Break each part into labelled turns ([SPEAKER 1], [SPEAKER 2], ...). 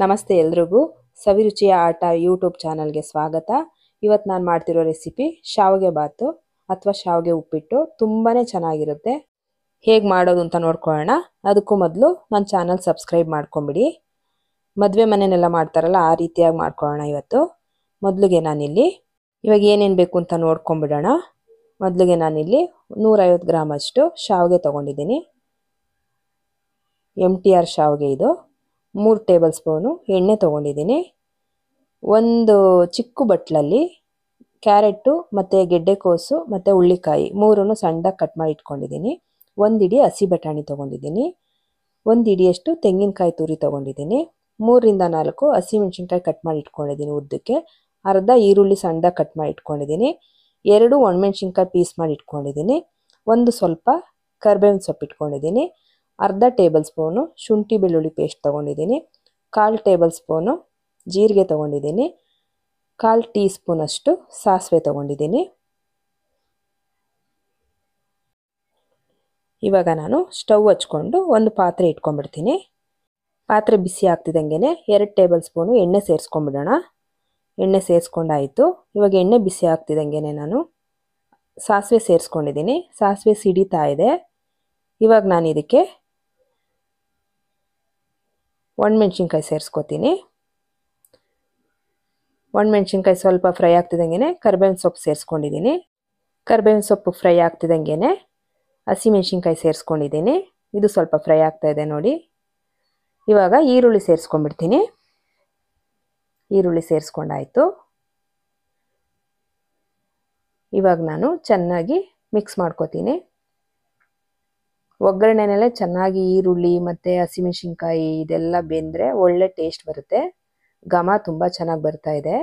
[SPEAKER 1] ನಮಸ್ತೆ ಎಲ್ರಿಗೂ ಸವಿರುಚಿಯ ಆಟ ಯೂಟ್ಯೂಬ್ ಚಾನಲ್ಗೆ ಸ್ವಾಗತ. ಇವತ್ತು ನಾನು ಮಾಡ್ತಿರೋ ರೆಸಿಪಿ ಶಾವಿಗೆ ಬಾತು ಅಥವಾ ಶಾವಿಗೆ ಉಪ್ಪಿಟ್ಟು. ತುಂಬಾನೇ ಚೆನ್ನಾಗಿರುತ್ತೆ. ಹೇಗೆ ಮಾಡೋದು ಅಂತ ನೋಡ್ಕೊಳ್ಳೋಣ. ಅದಕ್ಕೂ ಮೊದಲು ನನ್ನ ಚಾನಲ್ ಸಬ್ಸ್ಕ್ರೈಬ್ ಮಾಡ್ಕೊಂಬಿಡಿ. ಮದುವೆ ಮನೆನೆಲ್ಲ ಮಾಡ್ತಾರಲ್ಲ ಆ ರೀತಿಯಾಗಿ ಮಾಡ್ಕೊಳ್ಳೋಣ ಇವತ್ತು. ಮೊದಲಿಗೆ ನಾನಿಲ್ಲಿ ಇವಾಗ ಏನೇನು ಬೇಕು ಅಂತ ನೋಡ್ಕೊಂಬಿಡೋಣ. ಮೊದಲಿಗೆ ನಾನಿಲ್ಲಿ 150 ಗ್ರಾಮ್ ಅಷ್ಟು ಶಾವಿಗೆ ತೊಗೊಂಡಿದ್ದೀನಿ. MTR ಶಾವಿಗೆ ಇದು. 3 ಟೇಬಲ್ ಸ್ಪೂನು ಎಣ್ಣೆ ತೊಗೊಂಡಿದ್ದೀನಿ. ಒಂದು ಚಿಕ್ಕ ಬಟ್ಲಲ್ಲಿ ಕ್ಯಾರೆಟು ಮತ್ತು ಗೆಡ್ಡೆಕೋಸು ಮತ್ತು ಹುಳ್ಳಿಕಾಯಿ ಮೂರನ್ನು ಸಣ್ಣದಾಗಿ ಕಟ್ ಮಾಡಿ ಇಟ್ಕೊಂಡಿದ್ದೀನಿ. ಒಂದು ಇಡಿ ಹಸಿ ಬಟಾಣಿ ತೊಗೊಂಡಿದ್ದೀನಿ. ಒಂದು ಇಡಿಯಷ್ಟು ತೆಂಗಿನಕಾಯಿ ತುರಿ ತೊಗೊಂಡಿದ್ದೀನಿ. 3 ರಿಂದ 4 ಹಸಿಮೆಣಸಿನ್ಕಾಯಿ ಕಟ್ ಮಾಡಿ ಇಟ್ಕೊಂಡಿದ್ದೀನಿ ಉದ್ದಕ್ಕೆ. ಅರ್ಧ ಈರುಳ್ಳಿ ಸಣ್ಣದಾಗಿ ಕಟ್ ಮಾಡಿ ಇಟ್ಕೊಂಡಿದ್ದೀನಿ. 2 ಒಣಮೆಣಸಿನ್ಕಾಯಿ ಪೀಸ್ ಮಾಡಿ ಇಟ್ಕೊಂಡಿದ್ದೀನಿ. ಒಂದು ಸ್ವಲ್ಪ ಕರಿಬೇವಿನ ಸೊಪ್ಪು ಇಟ್ಕೊಂಡಿದ್ದೀನಿ. ಅರ್ಧ ಟೇಬಲ್ ಸ್ಪೂನು ಶುಂಠಿ ಬೆಳ್ಳುಳ್ಳಿ ಪೇಸ್ಟ್ ತೊಗೊಂಡಿದ್ದೀನಿ. 1/4 ಟೇಬಲ್ ಸ್ಪೂನು ಜೀರಿಗೆ ತೊಗೊಂಡಿದ್ದೀನಿ. 1/4 ಟೀ ಸ್ಪೂನ್ ಅಷ್ಟು ಸಾಸಿವೆ ತೊಗೊಂಡಿದ್ದೀನಿ. ಇವಾಗ ನಾನು ಸ್ಟವ್ ಹಚ್ಕೊಂಡು ಒಂದು ಪಾತ್ರೆ ಇಟ್ಕೊಂಡ್ಬಿಡ್ತೀನಿ. ಪಾತ್ರೆ ಬಿಸಿ ಆಗ್ತಿದ್ದಂಗೆ 2 ಟೇಬಲ್ ಸ್ಪೂನು ಎಣ್ಣೆ ಸೇರಿಸ್ಕೊಂಡ್ಬಿಡೋಣ. ಎಣ್ಣೆ ಸೇರಿಸ್ಕೊಂಡಾಯಿತು. ಇವಾಗ ಎಣ್ಣೆ ಬಿಸಿ ಆಗ್ತಿದ್ದಂಗೆ ನಾನು ಸಾಸಿವೆ ಸೇರಿಸ್ಕೊಂಡಿದ್ದೀನಿ. ಸಾಸಿವೆ ಸಿಡಿತಾ ಇದೆ. ಇವಾಗ ನಾನು ಇದಕ್ಕೆ ಒಣಮೆಣಸಿನ್ಕಾಯಿ ಸೇರಿಸ್ಕೊತೀನಿ. ಒಣಮೆಣಸಿನ್ಕಾಯಿ ಸ್ವಲ್ಪ ಫ್ರೈ ಆಗ್ತಿದ್ದಂಗೆ ಕರಿಬೇವಿನ ಸೊಪ್ಪು ಸೇರಿಸ್ಕೊಂಡಿದ್ದೀನಿ. ಕರಿಬೇವಿನ ಸೊಪ್ಪು ಫ್ರೈ ಆಗ್ತಿದ್ದಂಗೆ ಹಸಿಮೆಣಸಿನ್ಕಾಯಿ ಸೇರಿಸ್ಕೊಂಡಿದ್ದೀನಿ. ಇದು ಸ್ವಲ್ಪ ಫ್ರೈ ಆಗ್ತಾ ಇದೆ ನೋಡಿ. ಇವಾಗ ಈರುಳ್ಳಿ ಸೇರಿಸ್ಕೊಂಡ್ಬಿಡ್ತೀನಿ. ಈರುಳ್ಳಿ ಸೇರಿಸ್ಕೊಂಡಾಯಿತು. ಇವಾಗ ನಾನು ಚೆನ್ನಾಗಿ ಮಿಕ್ಸ್ ಮಾಡ್ಕೊತೀನಿ. ಒಗ್ಗರಣೆನಲ್ಲೇ ಚೆನ್ನಾಗಿ ಈರುಳ್ಳಿ ಮತ್ತು ಹಸಿಮೆಣಸಿನ್ಕಾಯಿ ಇದೆಲ್ಲ ಬೆಂದರೆ ಒಳ್ಳೆ ಟೇಸ್ಟ್ ಬರುತ್ತೆ. ಘಮ ತುಂಬ ಚೆನ್ನಾಗಿ ಬರ್ತಾ ಇದೆ.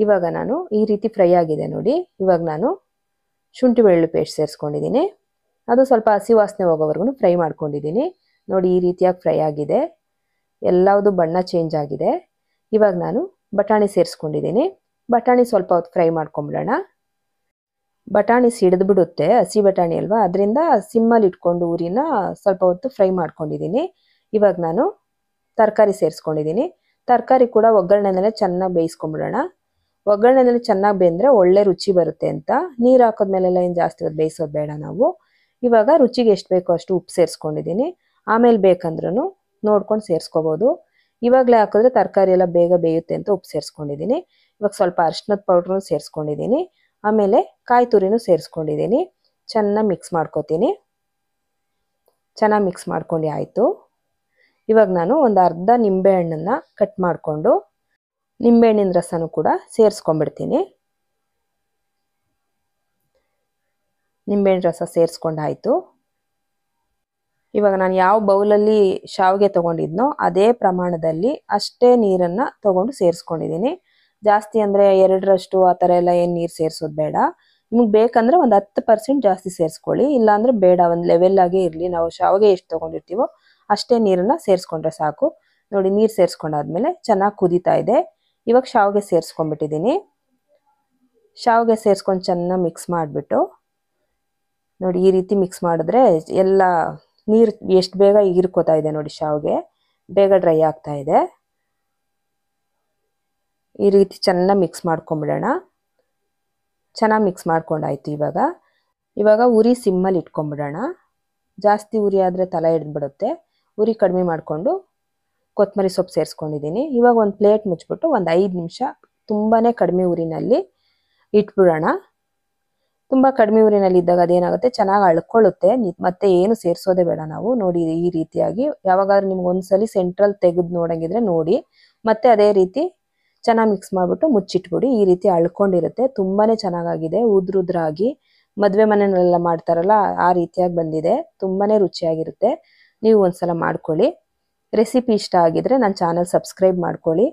[SPEAKER 1] ಇವಾಗ ನಾನು ಈ ರೀತಿ ಫ್ರೈ ಆಗಿದೆ ನೋಡಿ. ಇವಾಗ ನಾನು ಶುಂಠಿ ಬೆಳ್ಳುಳ್ಳಿ ಪೇಸ್ಟ್ ಸೇರಿಸ್ಕೊಂಡಿದ್ದೀನಿ. ಅದು ಸ್ವಲ್ಪ ಹಸಿ ವಾಸನೆ ಹೋಗೋವರೆಗೂ ಫ್ರೈ ಮಾಡ್ಕೊಂಡಿದ್ದೀನಿ ನೋಡಿ. ಈ ರೀತಿಯಾಗಿ ಫ್ರೈ ಆಗಿದೆ. ಎಲ್ಲವುದು ಬಣ್ಣ ಚೇಂಜ್ ಆಗಿದೆ. ಇವಾಗ ನಾನು ಬಟಾಣಿ ಸೇರಿಸ್ಕೊಂಡಿದ್ದೀನಿ. ಬಟಾಣಿ ಸ್ವಲ್ಪ ಹೊತ್ತು ಫ್ರೈ ಮಾಡ್ಕೊಂಬಿಡೋಣ. ಬಟಾಣಿ ಸಿಡಿದ್ಬಿಡುತ್ತೆ, ಹಸಿ ಬಟಾಣಿ ಅಲ್ವಾ, ಅದರಿಂದ ಸಿಮ್ಮಲ್ಲಿ ಇಟ್ಕೊಂಡು ಉರಿನ ಸ್ವಲ್ಪ ಹೊತ್ತು ಫ್ರೈ ಮಾಡ್ಕೊಂಡಿದ್ದೀನಿ. ಇವಾಗ ನಾನು ತರಕಾರಿ ಸೇರಿಸ್ಕೊಂಡಿದ್ದೀನಿ. ತರಕಾರಿ ಕೂಡ ಒಗ್ಗರಣೆನಲ್ಲೇ ಚೆನ್ನಾಗಿ ಬೇಯಿಸ್ಕೊಂಬಿಡೋಣ. ಒಗ್ಗರಣೆನಲ್ಲಿ ಚೆನ್ನಾಗಿ ಬೇಯಿದ್ರೆ ಒಳ್ಳೆ ರುಚಿ ಬರುತ್ತೆ ಅಂತ. ನೀರು ಹಾಕೋದ್ಮೇಲೆಲ್ಲ ಏನು ಜಾಸ್ತಿ ಹೊತ್ತು ಬೇಯಿಸೋದು ಬೇಡ ನಾವು. ಇವಾಗ ರುಚಿಗೆ ಎಷ್ಟು ಬೇಕೋ ಅಷ್ಟು ಉಪ್ಪು ಸೇರಿಸ್ಕೊಂಡಿದ್ದೀನಿ. ಆಮೇಲೆ ಬೇಕಂದ್ರೂ ನೋಡ್ಕೊಂಡು ಸೇರಿಸ್ಕೋಬೋದು. ಇವಾಗಲೇ ಹಾಕಿದ್ರೆ ತರಕಾರಿ ಎಲ್ಲ ಬೇಗ ಬೇಯುತ್ತೆ ಅಂತ ಉಪ್ಪು ಸೇರಿಸ್ಕೊಂಡಿದ್ದೀನಿ. ಇವಾಗ ಸ್ವಲ್ಪ ಅರಿಶಿನದ ಪೌಡ್ರನ್ನು ಸೇರಿಸ್ಕೊಂಡಿದ್ದೀನಿ. ಆಮೇಲೆ ಕಾಯಿ ತುರಿನೂ ಸೇರಿಸ್ಕೊಂಡಿದ್ದೀನಿ. ಚೆನ್ನಾಗಿ ಮಿಕ್ಸ್ ಮಾಡ್ಕೊತೀನಿ. ಚೆನ್ನಾಗಿ ಮಿಕ್ಸ್ ಮಾಡ್ಕೊಂಡು ಆಯಿತು. ಇವಾಗ ನಾನು ಒಂದು ಅರ್ಧ ನಿಂಬೆಹಣ್ಣನ್ನು ಕಟ್ ಮಾಡಿಕೊಂಡು ನಿಂಬೆಹಣ್ಣಿನ ರಸನೂ ಕೂಡ ಸೇರಿಸ್ಕೊಂಡ್ಬಿಡ್ತೀನಿ. ನಿಂಬೆಹಣ್ಣು ರಸ ಸೇರಿಸ್ಕೊಂಡಾಯಿತು. ಇವಾಗ ನಾನು ಯಾವ ಬೌಲಲ್ಲಿ ಶಾವಿಗೆ ತೊಗೊಂಡಿದ್ನೋ ಅದೇ ಪ್ರಮಾಣದಲ್ಲಿ ಅಷ್ಟೇ ನೀರನ್ನು ತೊಗೊಂಡು ಸೇರಿಸ್ಕೊಂಡಿದ್ದೀನಿ. ಜಾಸ್ತಿ ಅಂದರೆ 2ರಷ್ಟು ಆ ಥರ ಎಲ್ಲ ಏನು ನೀರು ಸೇರಿಸೋದು ಬೇಡ. ನಿಮಗೆ ಬೇಕಂದರೆ ಒಂದು 10% ಜಾಸ್ತಿ ಸೇರಿಸ್ಕೊಳ್ಳಿ. ಇಲ್ಲಾಂದರೆ ಬೇಡ, ಒಂದು ಲೆವೆಲ್ಲಾಗೇ ಇರಲಿ. ನಾವು ಶಾವಿಗೆ ಎಷ್ಟು ತೊಗೊಂಡಿರ್ತೀವೋ ಅಷ್ಟೇ ನೀರನ್ನು ಸೇರಿಸ್ಕೊಂಡ್ರೆ ಸಾಕು ನೋಡಿ. ನೀರು ಸೇರಿಸ್ಕೊಂಡಾದ್ಮೇಲೆ ಚೆನ್ನಾಗಿ ಕುದೀತಾ ಇದೆ. ಇವಾಗ ಶಾವಿಗೆ ಸೇರಿಸ್ಕೊಂಡ್ಬಿಟ್ಟಿದ್ದೀನಿ. ಶಾವಿಗೆ ಸೇರಿಸ್ಕೊಂಡು ಚೆನ್ನಾಗಿ ಮಿಕ್ಸ್ ಮಾಡಿಬಿಟ್ಟು ನೋಡಿ, ಈ ರೀತಿ ಮಿಕ್ಸ್ ಮಾಡಿದ್ರೆ ಎಲ್ಲ ನೀರು ಎಷ್ಟು ಬೇಗ ಹೀರ್ಕೋತಾ ಇದೆ ನೋಡಿ. ಶಾವಿಗೆ ಬೇಗ ಡ್ರೈ ಆಗ್ತಾ ಇದೆ. ಈ ರೀತಿ ಚೆನ್ನಾಗಿ ಮಿಕ್ಸ್ ಮಾಡ್ಕೊಂಬಿಡೋಣ. ಚೆನ್ನಾಗಿ ಮಿಕ್ಸ್ ಮಾಡ್ಕೊಂಡಾಯ್ತು. ಇವಾಗ ಉರಿ ಸಿಮ್ಮಲ್ಲಿ ಇಟ್ಕೊಂಬಿಡೋಣ. ಜಾಸ್ತಿ ಉರಿ ಆದರೆ ತಲೆ ಹಿಡಿದ್ಬಿಡುತ್ತೆ. ಉರಿ ಕಡಿಮೆ ಮಾಡಿಕೊಂಡು ಕೊತ್ತಂಬರಿ ಸೊಪ್ಪು ಸೇರಿಸ್ಕೊಂಡಿದ್ದೀನಿ. ಇವಾಗ ಒಂದು ಪ್ಲೇಟ್ ಮುಚ್ಚಿಬಿಟ್ಟು ಒಂದು 5 ನಿಮಿಷ ತುಂಬಾ ಕಡಿಮೆ ಉರಿನಲ್ಲಿ ಇಟ್ಬಿಡೋಣ. ತುಂಬ ಕಡಿಮೆ ಉರಿನಲ್ಲಿ ಇದ್ದಾಗ ಅದೇನಾಗುತ್ತೆ, ಚೆನ್ನಾಗಿ ಅಳ್ಕೊಳ್ಳುತ್ತೆ. ಮತ್ತೆ ಏನು ಸೇರಿಸೋದೇ ಬೇಡ ನಾವು ನೋಡಿ. ಈ ರೀತಿಯಾಗಿ ಯಾವಾಗಾದ್ರೂ ನಿಮ್ಗೆ ಒಂದ್ಸಲಿ ಸೆಂಟ್ರಲ್ ತೆಗೆದು ನೋಡಂಗಿದ್ರೆ ನೋಡಿ. ಮತ್ತೆ ಅದೇ ರೀತಿ ಚೆನ್ನಾಗಿ ಮಿಕ್ಸ್ ಮಾಡಿಬಿಟ್ಟು ಮುಚ್ಚಿಟ್ಬಿಡಿ. ಈ ರೀತಿ ಅಳ್ಕೊಂಡಿರುತ್ತೆ. ತುಂಬಾ ಚೆನ್ನಾಗಾಗಿದೆ. ಉದ್ರುದ್ರಾಗಿ ಮದುವೆ ಮನೆಯಲ್ಲೆಲ್ಲ ಮಾಡ್ತಾರಲ್ಲ ಆ ರೀತಿಯಾಗಿ ಬಂದಿದೆ. ತುಂಬಾ ರುಚಿಯಾಗಿರುತ್ತೆ. ನೀವು ಒಂದ್ಸಲ ಮಾಡ್ಕೊಳ್ಳಿ. ರೆಸಿಪಿ ಇಷ್ಟ ಆಗಿದ್ರೆ ನನ್ನ ಚಾನಲ್ ಸಬ್ಸ್ಕ್ರೈಬ್ ಮಾಡ್ಕೊಳ್ಳಿ.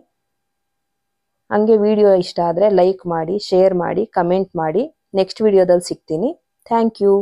[SPEAKER 1] ಹಂಗೆ ವಿಡಿಯೋ ಇಷ್ಟ ಆದರೆ ಲೈಕ್ ಮಾಡಿ, ಶೇರ್ ಮಾಡಿ, ಕಮೆಂಟ್ ಮಾಡಿ. ನೆಕ್ಸ್ಟ್ ವಿಡಿಯೋದಲ್ಲಿ ಸಿಗ್ತೀನಿ. Thank you.